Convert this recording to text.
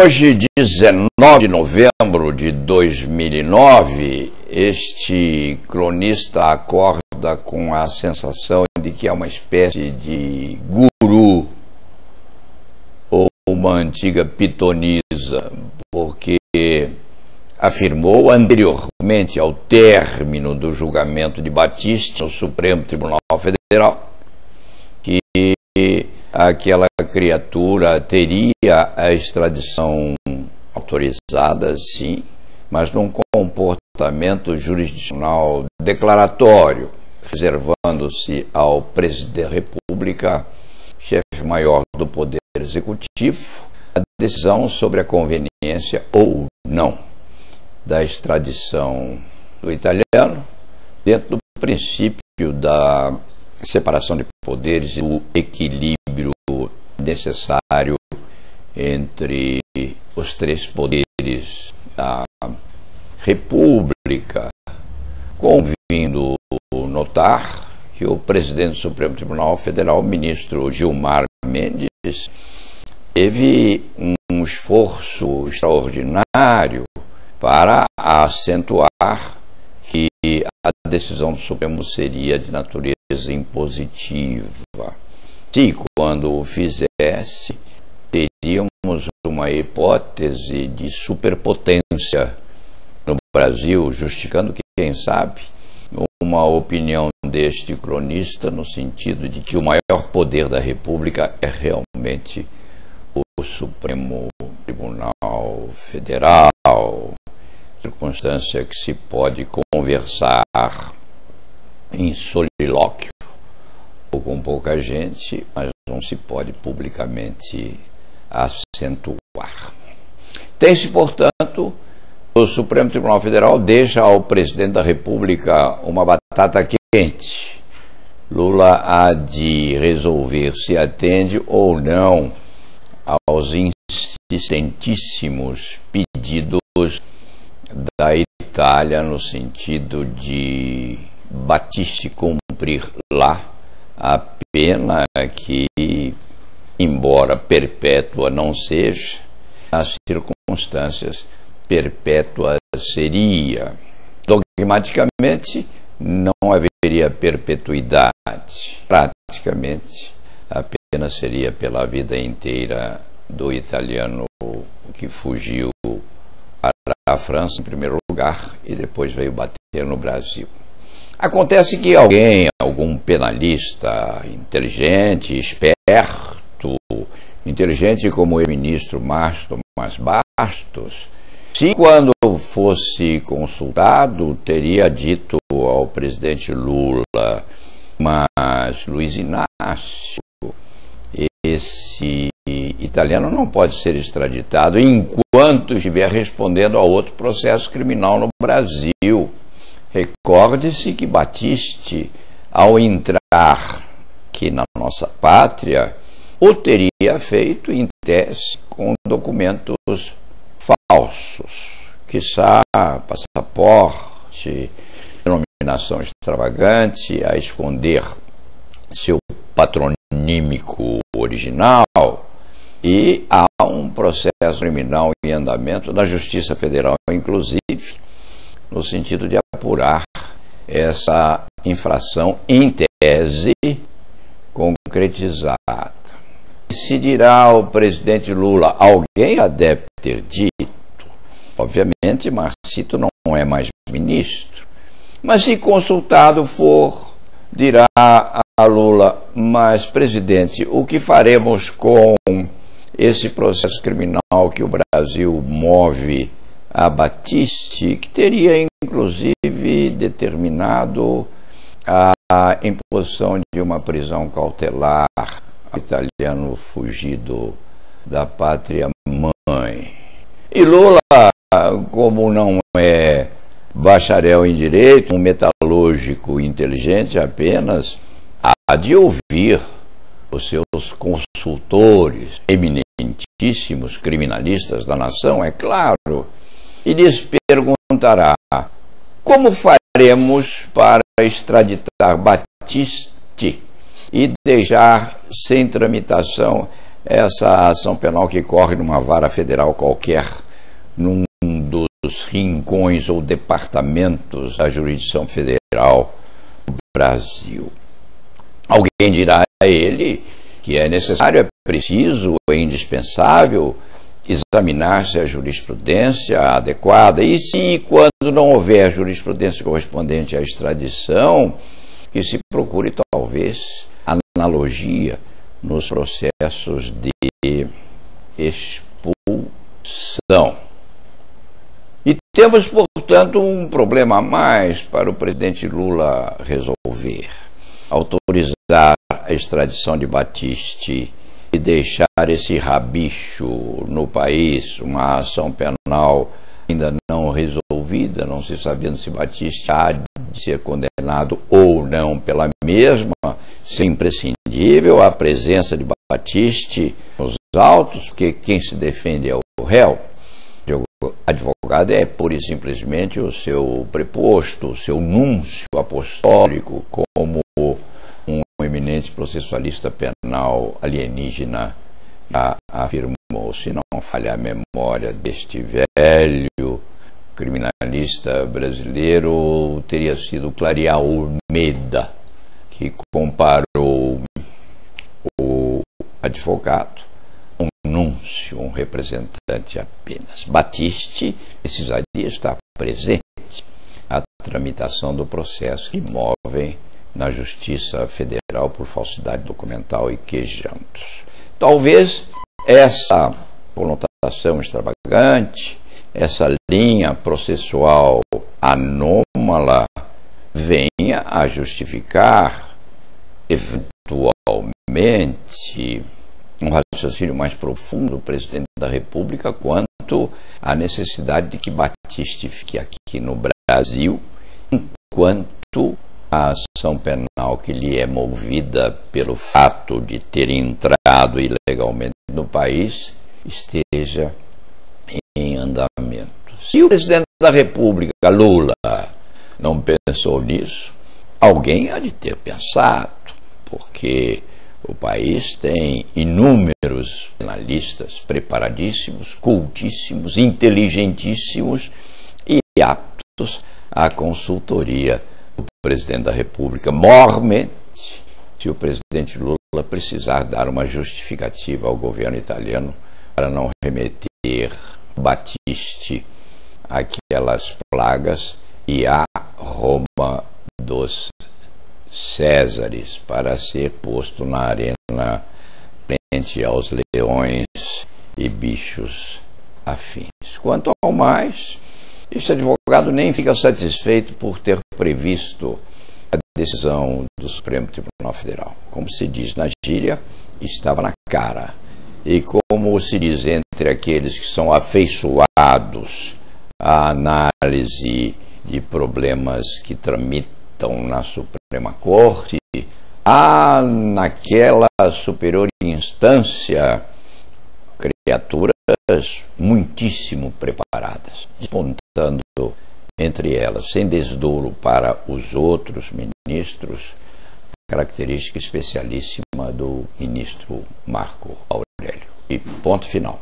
Hoje, 19 de novembro de 2009, este cronista acorda com a sensação de que é uma espécie de guru ou uma antiga pitonisa, porque afirmou anteriormente ao término do julgamento de Battisti no Supremo Tribunal Federal que aquela criatura teria a extradição autorizada, sim, mas num comportamento jurisdicional declaratório, reservando-se ao presidente da República, chefe maior do Poder Executivo, a decisão sobre a conveniência ou não da extradição do italiano, dentro do princípio da separação de poderes e do equilíbrio necessário entre os três poderes da República, convindo notar que o presidente do Supremo Tribunal Federal, o ministro Gilmar Mendes, teve um esforço extraordinário para acentuar que a decisão do Supremo seria de natureza impositiva. Se, quando o fizesse, teríamos uma hipótese de superpotência no Brasil, justificando que, quem sabe, uma opinião deste cronista no sentido de que o maior poder da República é realmente o Supremo Tribunal Federal, circunstância que se pode conversar em solilóquio ou com pouca gente, mas não se pode publicamente acentuar. Tem-se, portanto, o Supremo Tribunal Federal deixa ao presidente da República uma batata quente. Lula há de resolver se atende ou não aos insistentíssimos pedidos da Itália no sentido de Battisti cumprir lá a pena que, embora perpétua não seja, nas circunstâncias perpétua seria. Dogmaticamente não haveria perpetuidade. Praticamente a pena seria pela vida inteira do italiano que fugiu para a França em primeiro lugar e depois veio bater no Brasil. Acontece que algum penalista inteligente, esperto, inteligente como o ministro Márcio Tomás Bastos, se quando fosse consultado teria dito ao presidente Lula: mas Luiz Inácio, esse italiano não pode ser extraditado enquanto estiver respondendo a outro processo criminal no Brasil. Recorde-se que Battisti, ao entrar aqui na nossa pátria, o teria feito em tese com documentos falsos, quiçá passaporte, denominação extravagante, a esconder seu patronímico original, e há um processo criminal em andamento na Justiça Federal, inclusive, no sentido de apurar essa infração em tese concretizada. Se dirá ao presidente Lula: alguém já deve ter dito. Obviamente, Marcito não é mais ministro. Mas se consultado for, dirá a Lula: mas, presidente, o que faremos com esse processo criminal que o Brasil move a Battisti, que teria inclusive determinado a imposição de uma prisão cautelar ao italiano fugido da pátria mãe? E Lula, como não é bacharel em direito, um metalúrgico inteligente apenas, há de ouvir os seus consultores, eminentíssimos criminalistas da nação, é claro, e lhes perguntará: como faremos para extraditar Battisti e deixar sem tramitação essa ação penal que corre numa vara federal qualquer, num dos rincões ou departamentos da jurisdição federal do Brasil. Alguém dirá a ele que é necessário, é preciso, é indispensável examinar se a jurisprudência adequada, e se quando não houver jurisprudência correspondente à extradição, que se procure talvez analogia nos processos de expulsão. E temos, portanto, um problema a mais para o presidente Lula resolver: autorizar a extradição de Battisti e deixar esse rabicho no país, uma ação penal ainda não resolvida, não se sabendo se Battisti há de ser condenado ou não pela mesma, ser imprescindível a presença de Battisti nos autos, porque quem se defende é o réu. O advogado é pura e simplesmente o seu preposto, o seu núncio apostólico, como um eminente processualista penal alienígena já afirmou. Se não falha a memória deste velho criminalista brasileiro, teria sido Clarear Olmeda, que comparou o advogado a um núncio, um representante apenas. Battisti precisaria estar presente à tramitação do processo que move na Justiça Federal por falsidade documental e quejantos. Talvez essa conotação extravagante, essa linha processual anômala, venha a justificar eventualmente um raciocínio mais profundo do presidente da República quanto à necessidade de que Battisti fique aqui no Brasil, enquanto a ação penal que lhe é movida pelo fato de ter entrado ilegalmente no país esteja em andamento. Se o presidente da República, Lula, não pensou nisso, alguém há de ter pensado, porque o país tem inúmeros penalistas preparadíssimos, cultíssimos, inteligentíssimos e aptos à consultoria do presidente da República. Mormente, se o presidente Lula precisar dar uma justificativa ao governo italiano para não remeter Battisti àquelas plagas e à Roma dos Césares, para ser posto na arena frente aos leões e bichos afins. Quanto ao mais, este advogado nem fica satisfeito por ter previsto a decisão do Supremo Tribunal Federal. Como se diz na gíria, estava na cara. E como se diz entre aqueles que são afeiçoados à análise de problemas que tramitam na Suprema Corte, há naquela superior instância criaturas muitíssimo preparadas, despontando entre elas, sem desdouro para os outros ministros, característica especialíssima do ministro Marco Aurélio. E ponto final.